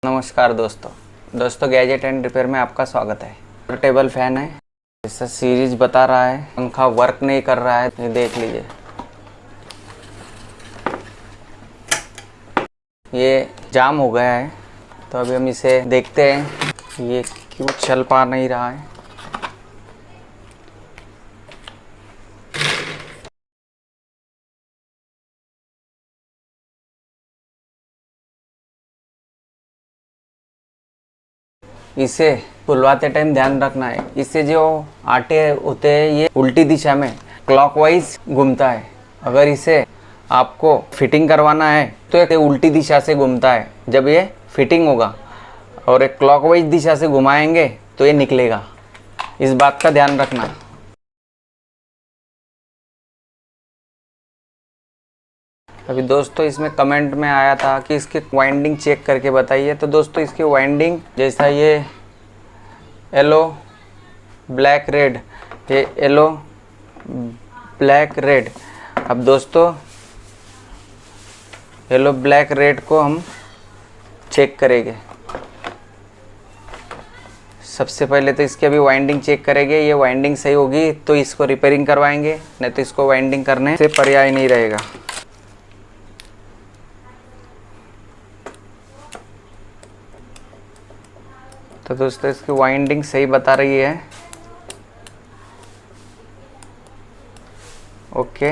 नमस्कार दोस्तों gadget and repair में आपका स्वागत है। पोर्टेबल फैन है, जैसा सीरीज बता रहा है पंखा वर्क नहीं कर रहा है, ये देख लीजिए। ये जाम हो गया है, तो अभी हम इसे देखते हैं ये क्यों चल पा नहीं रहा है। इसे खुलवाते टाइम ध्यान रखना है, इससे जो आटे होते हैं ये उल्टी दिशा में क्लॉकवाइज घूमता है। अगर इसे आपको फिटिंग करवाना है तो ये उल्टी दिशा से घूमता है। जब ये फिटिंग होगा और एक क्लॉकवाइज दिशा से घुमाएंगे तो ये निकलेगा, इस बात का ध्यान रखना। अभी दोस्तों इसमें कमेंट में आया था कि इसके वाइंडिंग चेक करके बताइए, तो दोस्तों इसकी वाइंडिंग जैसा ये येलो ब्लैक रेड, ये येलो ब्लैक रेड। अब दोस्तों येलो ब्लैक रेड को हम चेक करेंगे। सबसे पहले तो इसकी अभी वाइंडिंग चेक करेंगे, ये वाइंडिंग सही होगी तो इसको रिपेयरिंग करवाएंगे, नहीं तो इसको वाइंडिंग करने से पर्याय नहीं रहेगा। तो दोस्तों इसकी वाइंडिंग सही बता रही है, ओके।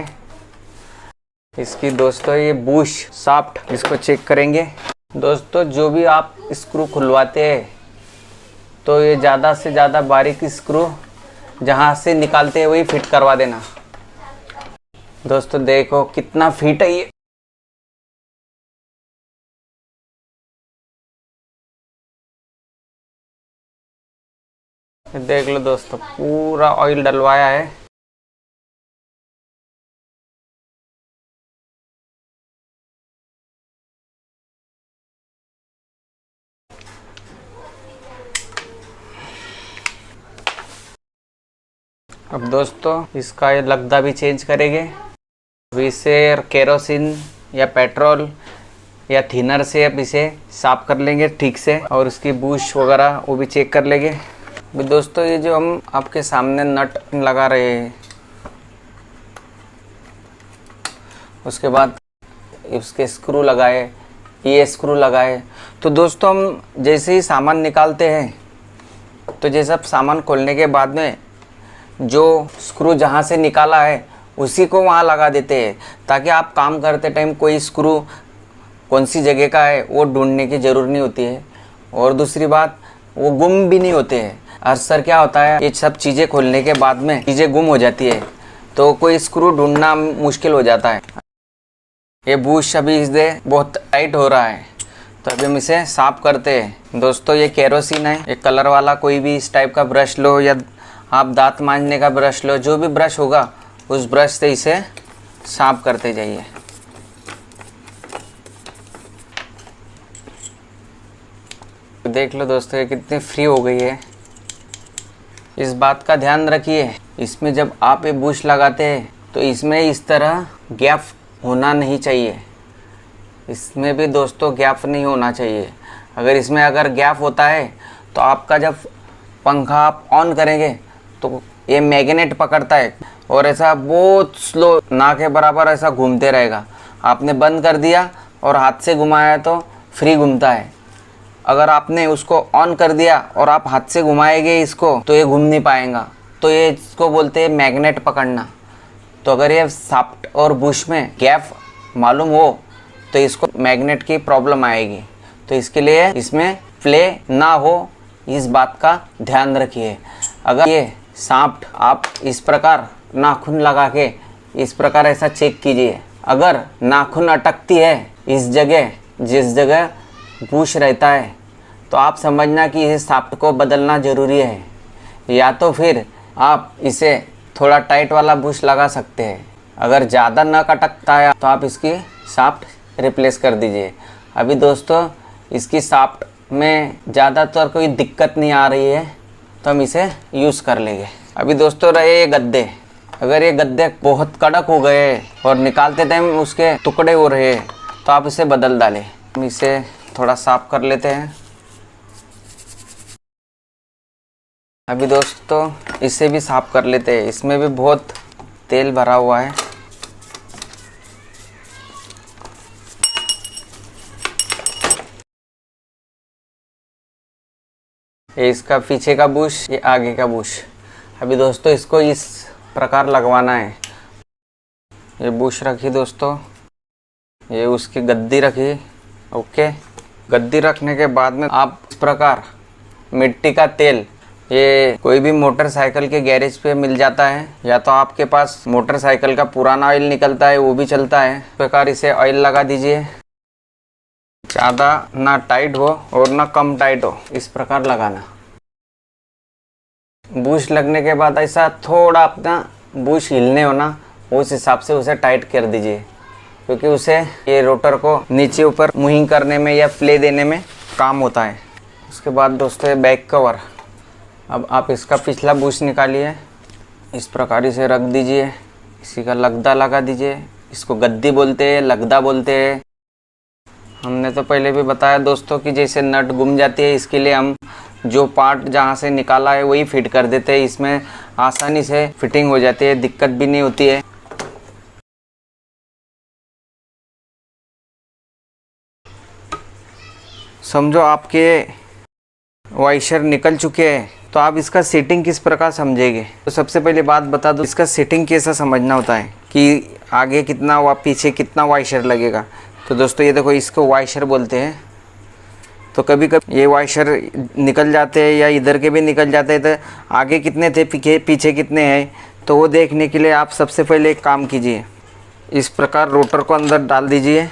इसकी दोस्तों ये बुश शाफ्ट, इसको चेक करेंगे। दोस्तों जो भी आप स्क्रू खुलवाते हैं तो ये ज़्यादा से ज़्यादा बारीक स्क्रू जहाँ से निकालते हैं वही फिट करवा देना। दोस्तों देखो कितना फिट है ये। देख लो दोस्तों, पूरा ऑयल डलवाया है। अब दोस्तों इसका ये लगदा भी चेंज करेंगे। अब इसे केरोसिन या पेट्रोल या थिनर से अब इसे साफ कर लेंगे ठीक से, और उसकी बुश वगैरह वो भी चेक कर लेंगे। भी दोस्तों ये जो हम आपके सामने नट लगा रहे हैं, उसके बाद उसके स्क्रू लगाए, ये स्क्रू लगाए, तो दोस्तों हम जैसे ही सामान निकालते हैं तो जैसे अब सामान खोलने के बाद में जो स्क्रू जहाँ से निकाला है उसी को वहाँ लगा देते हैं, ताकि आप काम करते टाइम कोई स्क्रू कौन सी जगह का है वो ढूंढने की ज़रूरत नहीं होती है। और दूसरी बात, वो गुम भी नहीं होते हैं। अक्सर क्या होता है, ये सब चीज़ें खोलने के बाद में चीज़ें गुम हो जाती है तो कोई स्क्रू ढूंढना मुश्किल हो जाता है। ये बुश अभी इसे बहुत टाइट हो रहा है, तो अभी हम इसे साफ करते हैं। दोस्तों ये केरोसिन है, एक कलर वाला कोई भी इस टाइप का ब्रश लो, या आप दांत मांजने का ब्रश लो, जो भी ब्रश होगा उस ब्रश से इसे साफ करते जाइए। देख लो दोस्तों ये कितनी फ्री हो गई है। इस बात का ध्यान रखिए, इसमें जब आप ये बुश लगाते हैं तो इसमें इस तरह गैप होना नहीं चाहिए। इसमें भी दोस्तों गैप नहीं होना चाहिए। अगर गैप होता है तो आपका जब पंखा आप ऑन करेंगे तो ये मैग्नेट पकड़ता है और ऐसा बहुत स्लो ना के बराबर ऐसा घूमते रहेगा। आपने बंद कर दिया और हाथ से घुमाया तो फ्री घूमता है। अगर आपने उसको ऑन कर दिया और आप हाथ से घुमाएंगे इसको तो ये घूम नहीं पाएगा। तो ये इसको बोलते हैं मैग्नेट पकड़ना। तो अगर ये शाफ्ट और बुश में गैप मालूम हो तो इसको मैग्नेट की प्रॉब्लम आएगी। तो इसके लिए इसमें प्ले ना हो, इस बात का ध्यान रखिए। अगर ये शाफ्ट आप इस प्रकार नाखून लगा के इस प्रकार ऐसा चेक कीजिए, अगर नाखून अटकती है इस जगह जिस जगह बुश रहता है तो आप समझना कि इस शाफ्ट को बदलना ज़रूरी है, या तो फिर आप इसे थोड़ा टाइट वाला बुश लगा सकते हैं। अगर ज़्यादा न अटकता है तो आप इसकी शाफ्ट रिप्लेस कर दीजिए। अभी दोस्तों इसकी शाफ्ट में ज़्यादातर कोई दिक्कत नहीं आ रही है तो हम इसे यूज़ कर लेंगे। अभी दोस्तों रहे ये गद्दे, अगर ये गद्दे बहुत कड़क हो गए और निकालते टाइम उसके टुकड़े हो रहे तो आप इसे बदल डालें। हम इसे थोड़ा साफ कर लेते हैं। अभी दोस्तों इसे भी साफ कर लेते हैं, इसमें भी बहुत तेल भरा हुआ है। ये इसका पीछे का बुश, ये आगे का बुश। अभी दोस्तों इसको इस प्रकार लगवाना है। ये बुश रखी दोस्तों, ये उसकी गद्दी रखी। ओके, गद्दी रखने के बाद में आप इस प्रकार मिट्टी का तेल, ये कोई भी मोटरसाइकिल के गैरेज पे मिल जाता है, या तो आपके पास मोटरसाइकिल का पुराना ऑयल निकलता है वो भी चलता है। इस प्रकार इसे ऑयल लगा दीजिए, ज़्यादा ना टाइट हो और ना कम टाइट हो, इस प्रकार लगाना। बुश लगने के बाद ऐसा थोड़ा अपना बुश हिलने हो ना, उस हिसाब से उसे टाइट कर दीजिए, क्योंकि उसे ये रोटर को नीचे ऊपर मूविंग करने में या प्ले देने में काम होता है। उसके बाद दोस्तों ये बैक कवर, अब आप इसका पिछला बुश निकालिए, इस प्रकार इसे रख दीजिए, इसी का लगदा लगा दीजिए। इसको गद्दी बोलते हैं, लगदा बोलते हैं। हमने तो पहले भी बताया दोस्तों कि जैसे नट गुम जाती है, इसके लिए हम जो पार्ट जहाँ से निकाला है वही फिट कर देते हैं। इसमें आसानी से फिटिंग हो जाती है, दिक्कत भी नहीं होती है। समझो आपके वाइशर निकल चुके हैं, तो आप इसका सेटिंग किस प्रकार समझेंगे। तो सबसे पहले बात बता दो, इसका सेटिंग कैसा समझना होता है कि आगे कितना व पीछे कितना वाइशर लगेगा। तो दोस्तों ये देखो, इसको वाइशर बोलते हैं। तो कभी कभी ये वाइशर निकल जाते हैं या इधर के भी निकल जाते हैं, तो आगे कितने थे पीछे कितने हैं, तो वो देखने के लिए आप सबसे पहले एक काम कीजिए, इस प्रकार रोटर को अंदर डाल दीजिए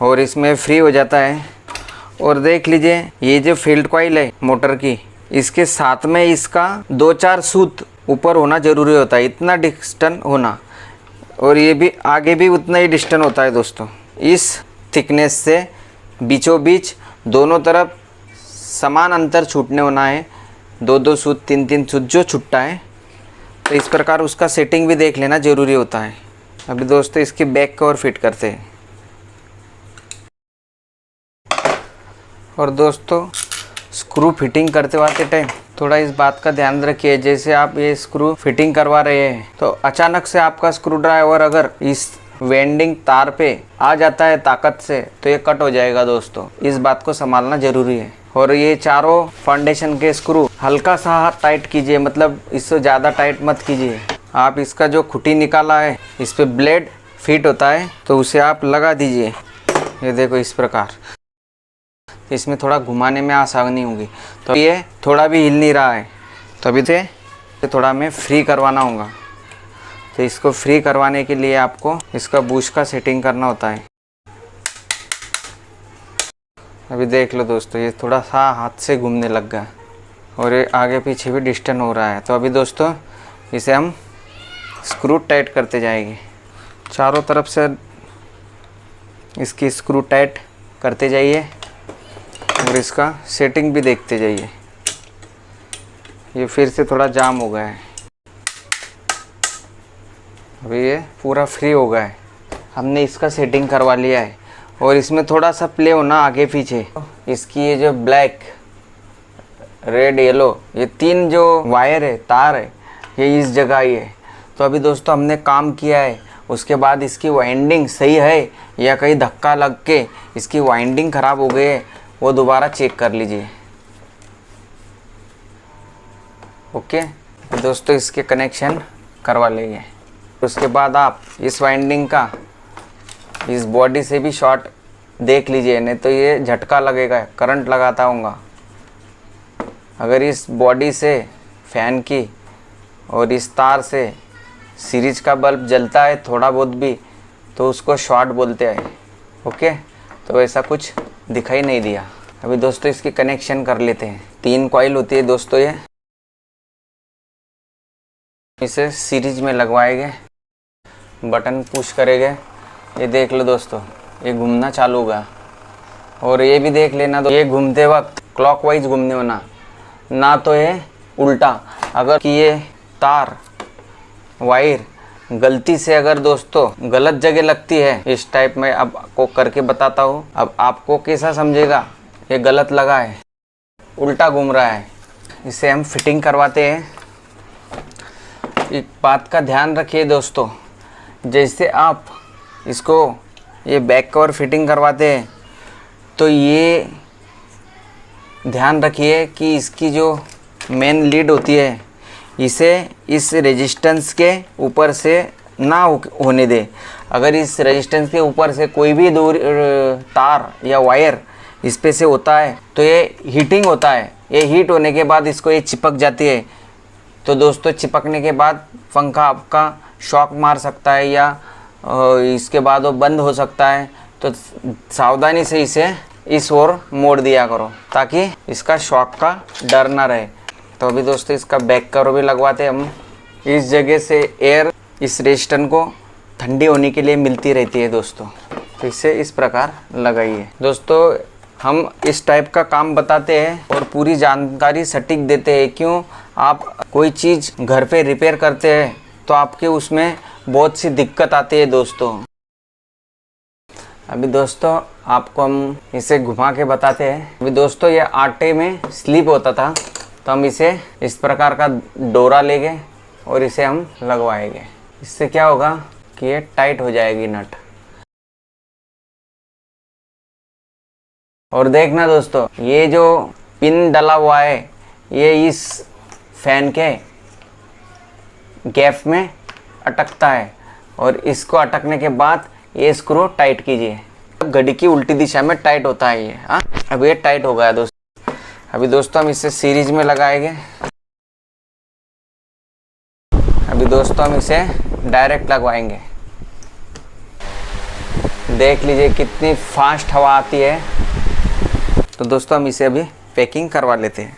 और इसमें फ्री हो जाता है। और देख लीजिए, ये जो फील्ड कॉइल है मोटर की, इसके साथ में इसका 2-4 सूत ऊपर होना ज़रूरी होता है, इतना डिस्टेंस होना, और ये भी आगे भी उतना ही डिस्टेंस होता है दोस्तों। इस थिकनेस से बीचों बीच दोनों तरफ समान अंतर छूटने होना है, 2-2 सूत 3-3 सूत जो छूटता है। तो इस प्रकार उसका सेटिंग भी देख लेना ज़रूरी होता है। अभी दोस्तों इसकी बैक कवर फिट करते हैं। और दोस्तों स्क्रू फिटिंग करते वक्त टाइम थोड़ा इस बात का ध्यान रखिए, जैसे आप ये स्क्रू फिटिंग करवा रहे हैं तो अचानक से आपका स्क्रू ड्राइवर अगर इस वेंडिंग तार पे आ जाता है ताकत से, तो ये कट हो जाएगा दोस्तों। इस बात को संभालना ज़रूरी है। और ये चारों फाउंडेशन के स्क्रू हल्का सा टाइट कीजिए, मतलब इससे ज़्यादा टाइट मत कीजिए। आप इसका जो खुटी निकाला है, इस पर ब्लेड फिट होता है, तो उसे आप लगा दीजिए। ये देखो इस प्रकार, इसमें थोड़ा घुमाने में आसानी होगी। तो ये थोड़ा भी हिल नहीं रहा है, तो अभी से थोड़ा हमें फ्री करवाना होगा। तो इसको फ्री करवाने के लिए आपको इसका बुश का सेटिंग करना होता है। अभी देख लो दोस्तों, ये थोड़ा सा हाथ से घूमने लग गया और ये आगे पीछे भी डिस्टेंस हो रहा है। तो अभी दोस्तों इसे हम स्क्रू टाइट करते जाएंगे, चारों तरफ से इसकी स्क्रू टाइट करते जाइए और इसका सेटिंग भी देखते जाइए। ये फिर से थोड़ा जाम हो गया है, अभी ये पूरा फ्री हो गया है। हमने इसका सेटिंग करवा लिया है और इसमें थोड़ा सा प्ले होना आगे पीछे। इसकी ये जो ब्लैक, रेड, येलो, ये 3 जो वायर है, तार है, ये इस जगह ही है। तो अभी दोस्तों हमने काम किया है, उसके बाद इसकी वाइंडिंग सही है या कहीं धक्का लग के इसकी वाइंडिंग ख़राब हो गई है, वो दोबारा चेक कर लीजिए। ओके दोस्तों, इसके कनेक्शन करवा लेंगे। उसके बाद आप इस वाइंडिंग का इस बॉडी से भी शॉर्ट देख लीजिए, नहीं तो ये झटका लगेगा, करंट लगाता होगा। अगर इस बॉडी से फैन की और इस तार से सीरीज का बल्ब जलता है थोड़ा बहुत भी, तो उसको शॉर्ट बोलते हैं। ओके, तो ऐसा कुछ दिखाई नहीं दिया। अभी दोस्तों इसकी कनेक्शन कर लेते हैं। 3 कॉइल होती है दोस्तों, ये इसे सीरीज में लगवाएंगे, बटन पुश करेंगे। ये देख लो दोस्तों, ये घूमना चालू होगा। और ये भी देख लेना, तो ये घूमते वक्त क्लॉकवाइज घूमने होना, ना तो ये उल्टा। अगर कि ये तार वायर गलती से अगर दोस्तों गलत जगह लगती है, इस टाइप में अब आपको करके बताता हूँ। अब आपको कैसा समझेगा ये गलत लगा है, उल्टा घूम रहा है, इसे हम फिटिंग करवाते हैं। एक बात का ध्यान रखिए दोस्तों, जैसे आप इसको ये बैक कवर फिटिंग करवाते हैं तो ये ध्यान रखिए कि इसकी जो मेन लीड होती है इसे इस रेजिस्टेंस के ऊपर से ना होने दे। अगर इस रेजिस्टेंस के ऊपर से कोई भी दूर तार या वायर इस पे से होता है तो ये हीटिंग होता है। ये हीट होने के बाद इसको ये चिपक जाती है। तो दोस्तों चिपकने के बाद पंखा आपका शॉक मार सकता है या इसके बाद वो बंद हो सकता है। तो सावधानी से इसे इस ओर मोड़ दिया करो ताकि इसका शॉक का डर ना रहे। तो अभी दोस्तों इसका बैक कवर भी लगवाते हम। इस जगह से एयर इस रेजिस्टेंस को ठंडी होने के लिए मिलती रहती है दोस्तों। तो इसे इस प्रकार लगाइए। दोस्तों हम इस टाइप का काम बताते हैं और पूरी जानकारी सटीक देते हैं। क्यों, आप कोई चीज़ घर पे रिपेयर करते हैं तो आपके उसमें बहुत सी दिक्कत आती है दोस्तों। अभी दोस्तों आपको हम इसे घुमा के बताते हैं। अभी दोस्तों ये आटे में स्लिप होता था तो हम इसे इस प्रकार का डोरा लेंगे और इसे हम लगवाएंगे। इससे क्या होगा कि ये टाइट हो जाएगी नट। और देखना दोस्तों ये जो पिन डला हुआ है ये इस फैन के गैप में अटकता है और इसको अटकने के बाद ये स्क्रू टाइट कीजिए। घड़ी की उल्टी दिशा में टाइट होता है ये। हाँ अब ये टाइट हो गया दोस्तों। अभी दोस्तों हम इसे सीरीज में लगाएंगे। अभी दोस्तों हम इसे डायरेक्ट लगवाएंगे। देख लीजिए कितनी फास्ट हवा आती है। तो दोस्तों हम इसे अभी पैकिंग करवा लेते हैं।